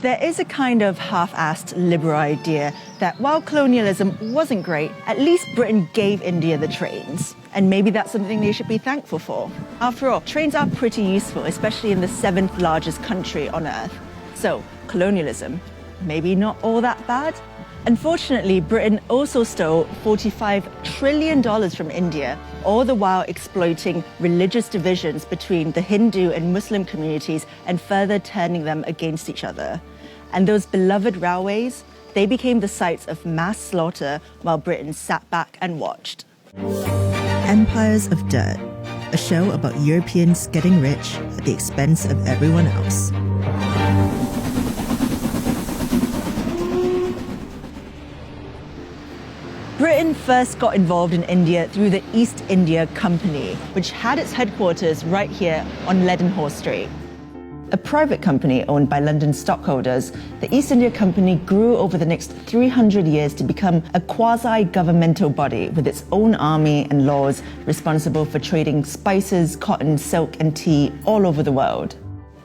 There is a kind of half-assed liberal idea that while colonialism wasn't great, at least Britain gave India the trains. And maybe that's something they should be thankful for. After all, trains are pretty useful, especially in the 7th largest country on Earth. So, colonialism, maybe not all that bad? Unfortunately, Britain also stole $45 trillion from India, all the while exploiting religious divisions between the Hindu and Muslim communities and further turning them against each other. And those beloved railways, they became the sites of mass slaughter while Britain sat back and watched. Empires of Dirt, a show about Europeans getting rich at the expense of everyone else. Britain first got involved in India through the East India Company, which had its headquarters right here on Leadenhall Street. A private company owned by London stockholders, the East India Company grew over the next 300 years to become a quasi-governmental body with its own army and laws responsible for trading spices, cotton, silk, and tea all over the world.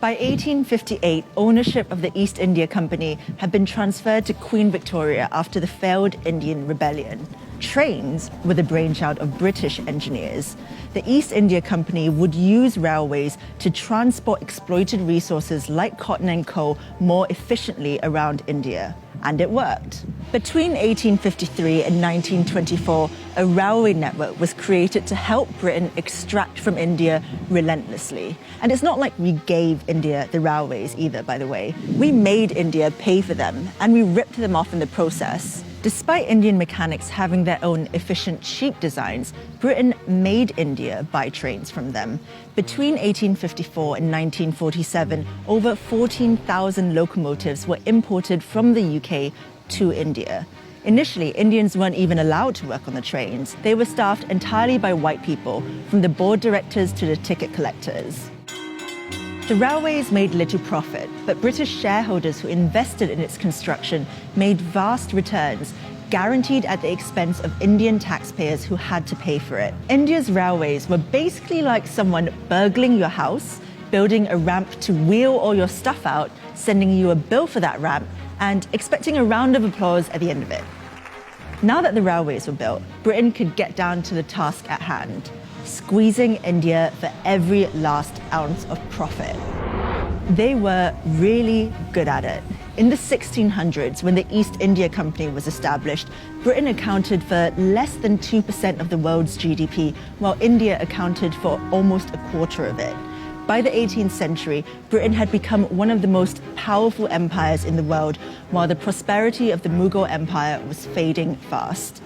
By 1858, ownership of the East India Company had been transferred to Queen Victoria after the failed Indian Rebellion. Trains were the brainchild of British engineers. The East India Company would use railways to transport exploited resources like cotton and coal more efficiently around India. And it worked. Between 1853 and 1924, a railway network was created to help Britain extract from India relentlessly. And it's not like we gave India the railways either, by the way. We made India pay for them, and we ripped them off in the process. Despite Indian mechanics having their own efficient, cheap designs, Britain made India buy trains from them. Between 1854 and 1947, over 14,000 locomotives were imported from the UK to India. Initially, Indians weren't even allowed to work on the trains. They were staffed entirely by white people, from the board directors to the ticket collectors. The railways made little profit, but British shareholders who invested in its construction made vast returns, guaranteed at the expense of Indian taxpayers who had to pay for it. India's railways were basically like someone burgling your house, building a ramp to wheel all your stuff out, sending you a bill for that ramp, and expecting a round of applause at the end of it. Now that the railways were built, Britain could get down to the task at hand, squeezing India for every last ounce of profit. They were really good at it. In the 1600s, when the East India Company was established, Britain accounted for less than 2% of the world's GDP, while India accounted for almost a quarter of it. By the 18th century, Britain had become one of the most powerful empires in the world, while the prosperity of the Mughal Empire was fading fast.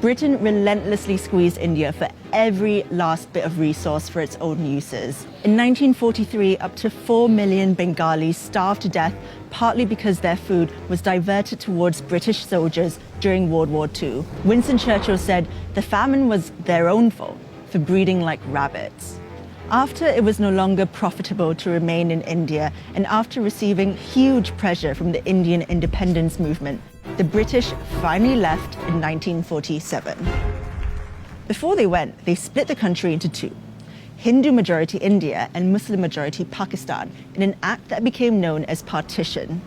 Britain relentlessly squeezed India for every last bit of resource for its own uses. In 1943, up to 4 million Bengalis starved to death, partly because their food was diverted towards British soldiers during World War II. Winston Churchill said the famine was their own fault for breeding like rabbits. After it was no longer profitable to remain in India, and after receiving huge pressure from the Indian independence movement, the British finally left in 1947. Before they went, they split the country into two, Hindu-majority India and Muslim-majority Pakistan, in an act that became known as partition.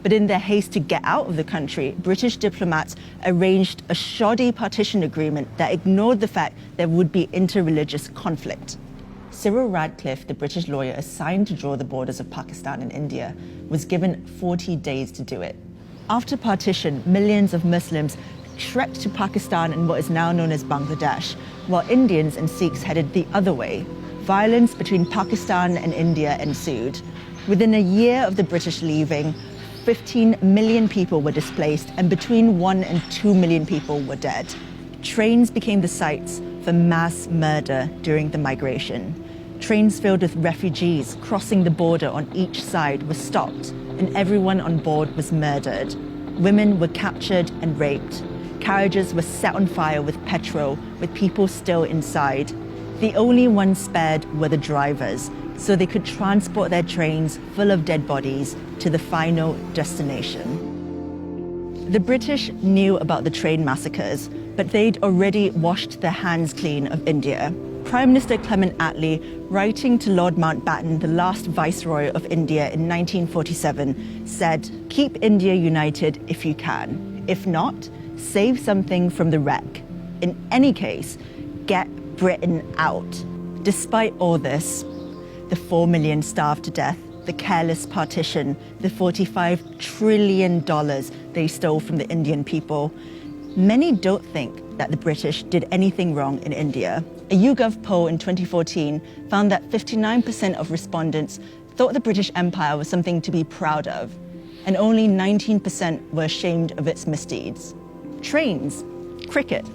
But in their haste to get out of the country, British diplomats arranged a shoddy partition agreement that ignored the fact there would be inter-religious conflict. Cyril Radcliffe, the British lawyer assigned to draw the borders of Pakistan and India, was given 40 days to do it. After partition, millions of Muslims trekked to Pakistan and what is now known as Bangladesh, while Indians and Sikhs headed the other way. Violence between Pakistan and India ensued. Within a year of the British leaving, 15 million people were displaced, and between 1 and 2 million people were dead. Trains became the sites for mass murder during the migration. Trains filled with refugees crossing the border on each side were stopped, and everyone on board was murdered. Women were captured and raped. Carriages were set on fire with petrol, with people still inside. The only ones spared were the drivers, so they could transport their trains full of dead bodies to the final destination. The British knew about the train massacres, but they'd already washed their hands clean of India. Prime Minister Clement Attlee, writing to Lord Mountbatten, the last Viceroy of India in 1947, said, "Keep India united if you can. If not, save something from the wreck. In any case, get Britain out." Despite all this, the 4 million starved to death, the careless partition, the $45 trillion they stole from the Indian people, many don't think that the British did anything wrong in India. A YouGov poll in 2014 found that 59% of respondents thought the British Empire was something to be proud of, and only 19% were ashamed of its misdeeds. Trains, cricket,